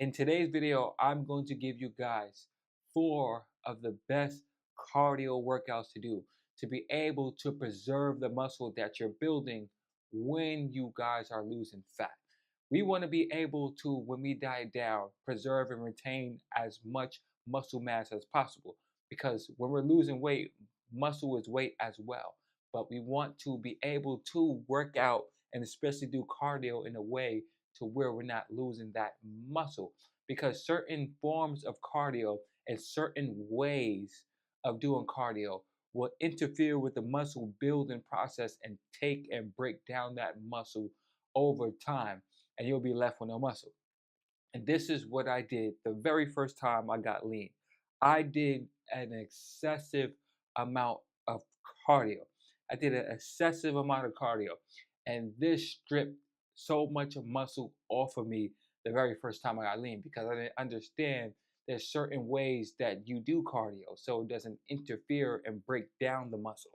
In today's video, I'm going to give you guys 4 of the best cardio workouts to do to be able to preserve the muscle that you're building when you guys are losing fat. We want to be able to, when we diet down, preserve and retain as much muscle mass as possible because when we're losing weight, muscle is weight as well. But we want to be able to work out and especially do cardio in a way to where we're not losing that muscle because certain forms of cardio and certain ways of doing cardio will interfere with the muscle building process and take and break down that muscle over time, and you'll be left with no muscle. And this is what I did the very first time I got lean. I did an excessive amount of cardio. I did an excessive amount of cardio. And this stripped so much muscle off of me the very first time I got lean because I didn't understand there's certain ways that you do cardio so it doesn't interfere and break down the muscle.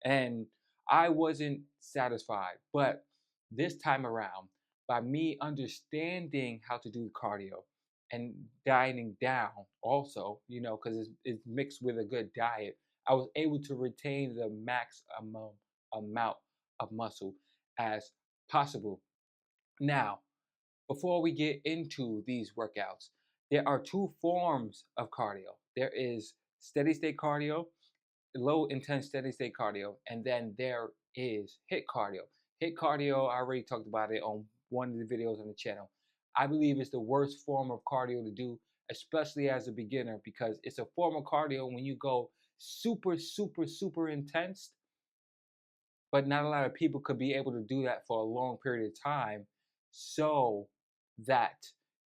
And I wasn't satisfied. But this time around, by me understanding how to do cardio and dieting down, also, because it's mixed with a good diet, I was able to retain the max amount of muscle as possible. Now, before we get into these workouts, there are 2 forms of cardio. There is steady state cardio, low intense steady state cardio, and then there is HIIT cardio. HIIT cardio, I already talked about it on one of the videos on the channel. I believe it's the worst form of cardio to do, especially as a beginner, because it's a form of cardio when you go super, super, super intense, but not a lot of people could be able to do that for a long period of time so that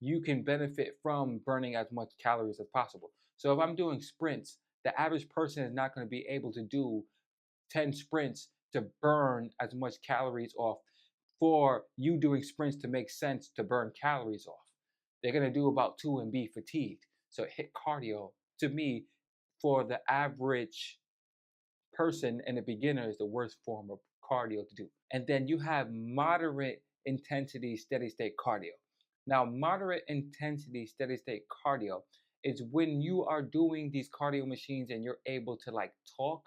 you can benefit from burning as much calories as possible. So if I'm doing sprints, the average person is not going to be able to do 10 sprints to burn as much calories off for you doing sprints to make sense to burn calories off. They're going to do about 2 and be fatigued. So HIIT cardio, to me, for the average person and a beginner, is the worst form of cardio to do. And then you have moderate intensity steady state cardio. Now, moderate intensity steady state cardio is when you are doing these cardio machines and you're able to like talk,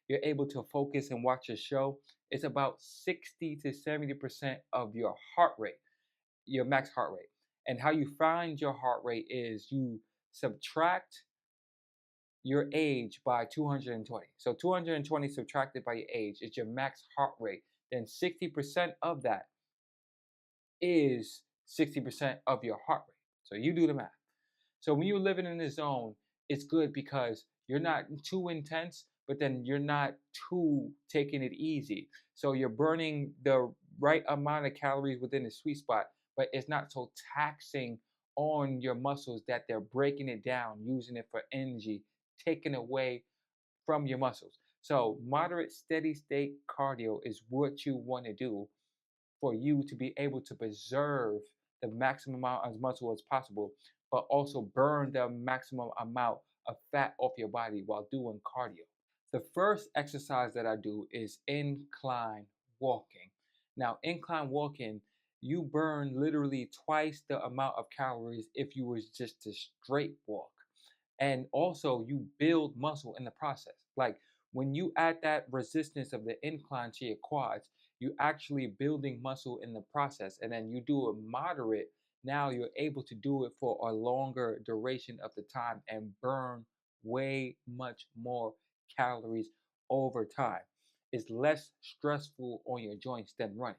you're able to focus and watch a show. It's about 60 to 70% of your heart rate, your max heart rate. And how you find your heart rate is you subtract your age by 220. So 220 subtracted by your age is your max heart rate. Then 60% of that is 60% of your heart rate. So you do the math. So when you're living in the zone, it's good because you're not too intense, but then you're not too taking it easy. So you're burning the right amount of calories within the sweet spot, but it's not so taxing on your muscles that they're breaking it down, using it for energy, taken away from your muscles. So moderate steady state cardio is what you want to do for you to be able to preserve the maximum amount of muscle as possible, but also burn the maximum amount of fat off your body while doing cardio. The first exercise that I do is incline walking. Now, incline walking, you burn literally twice the amount of calories if you was just to straight walk. And also you build muscle in the process. Like when you add that resistance of the incline to your quads, you actually building muscle in the process. And then you do a moderate, now you're able to do it for a longer duration of the time and burn way much more calories over time. It's less stressful on your joints than running.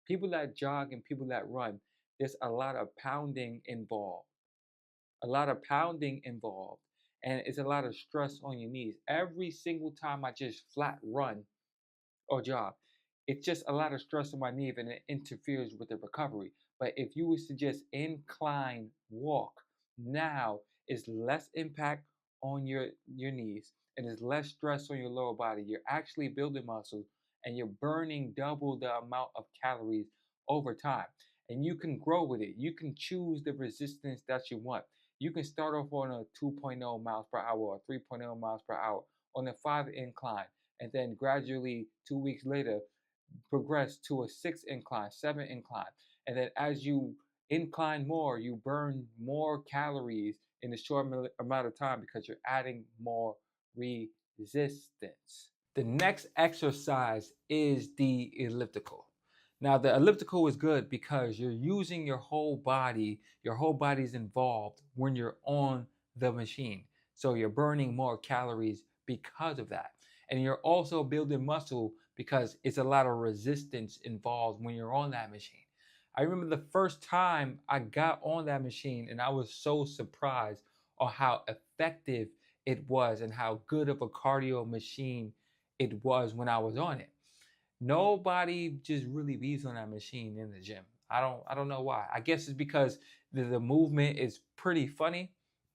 People that jog and people that run, there's a lot of pounding involved, and it's a lot of stress on your knees. Every single time I just flat run or jog, it's just a lot of stress on my knee and it interferes with the recovery. But if you was to just incline walk, now it's less impact on your knees and it's less stress on your lower body. You're actually building muscle and you're burning double the amount of calories over time. And you can grow with it. You can choose the resistance that you want. You can start off on a 2.0 miles per hour or 3.0 miles per hour on a 5 incline, and then gradually 2 weeks later progress to a 6 incline, 7 incline. And then as you incline more, you burn more calories in a short amount of time because you're adding more resistance. The next exercise is the elliptical. Now, the elliptical is good because you're using your whole body. Your whole body is involved when you're on the machine. So you're burning more calories because of that. And you're also building muscle because it's a lot of resistance involved when you're on that machine. I remember the first time I got on that machine and I was so surprised on how effective it was and how good of a cardio machine it was when I was on it. Nobody just really beats on that machine in the gym. I don't know why. I guess it's because the movement is pretty funny.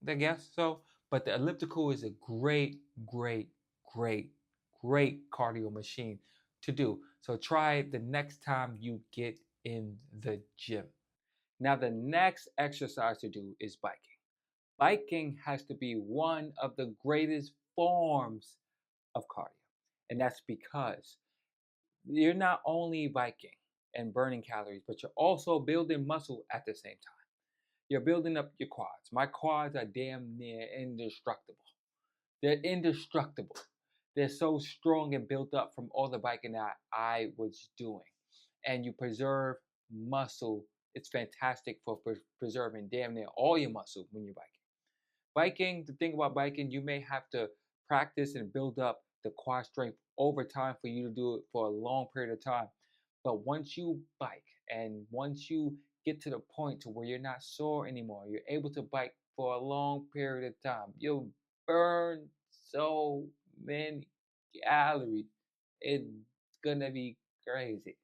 I guess so. But the elliptical is a great, great, great, great cardio machine to do. So try it the next time you get in the gym. Now the next exercise to do is biking. Biking has to be one of the greatest forms of cardio. And that's because you're not only biking and burning calories, but you're also building muscle at the same time. You're building up your quads. My quads are damn near indestructible. They're indestructible. They're so strong and built up from all the biking that I was doing. And you preserve muscle. It's fantastic for preserving damn near all your muscle when you're biking. Biking, the thing about biking, you may have to practice and build up the quad strength over time for you to do it for a long period of time. But once you bike and once you get to the point to where you're not sore anymore, you're able to bike for a long period of time, you'll burn so many calories. It's gonna be crazy.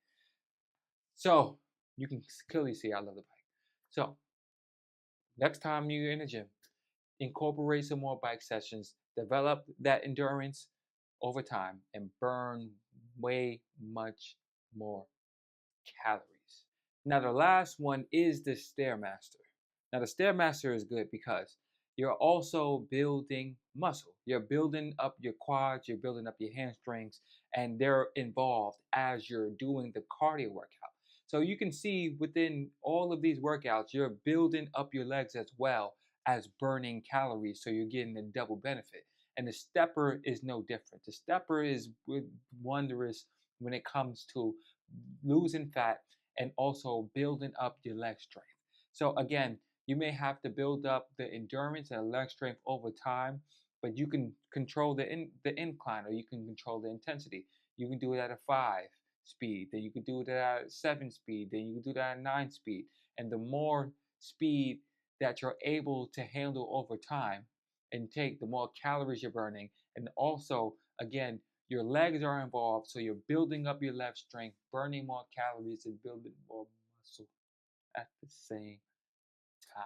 So you can clearly see I love the bike. So next time you're in the gym, incorporate some more bike sessions, develop that endurance over time, and burn way much more calories. Now, the last one is the Stairmaster. Now, the Stairmaster is good because you're also building muscle. You're building up your quads, you're building up your hamstrings, and they're involved as you're doing the cardio workout. So you can see within all of these workouts, you're building up your legs as well as burning calories. So you're getting a double benefit. And the stepper is no different. The stepper is wondrous when it comes to losing fat and also building up your leg strength. So again, you may have to build up the endurance and leg strength over time, but you can control the incline, or you can control the intensity. You can do it at a 5 speed, then you can do it at a 7 speed, then you can do that at 9 speed. And the more speed that you're able to handle over time and take, the more calories you're burning. And also, again, your legs are involved, so you're building up your leg strength, burning more calories, and building more muscle at the same time.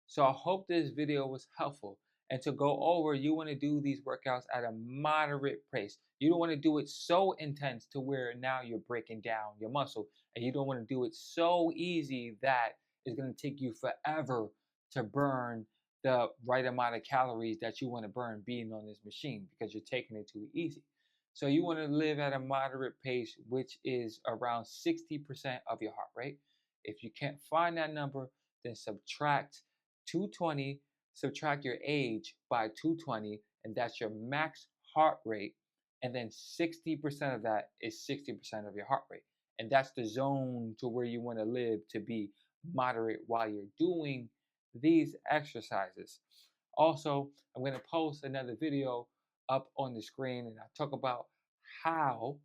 So I hope this video was helpful. And to go over, you want to do these workouts at a moderate pace. You don't want to do it so intense to where now you're breaking down your muscle. And you don't want to do it so easy that it's going to take you forever to burn the right amount of calories that you want to burn being on this machine, because you're taking it too easy. So you want to live at a moderate pace, which is around 60% of your heart rate. If you can't find that number, then subtract 220, subtract your age by 220, and that's your max heart rate. And then 60% of that is 60% of your heart rate. And that's the zone to where you want to live, to be moderate while you're doing these exercises. Also, I'm going to post another video up on the screen, and I talk about how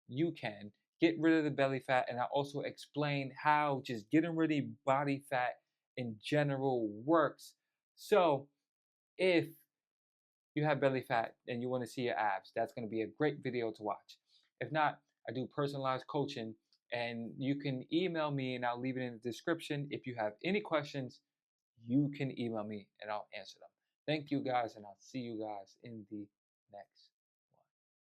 you can get rid of the belly fat, and I also explain how just getting rid of body fat in general works. So if you have belly fat and you want to see your abs, that's going to be a great video to watch. If not, I do personalized coaching, and you can email me and I'll leave it in the description. If you have any questions, you can email me and I'll answer them. Thank you guys, and I'll see you guys in the next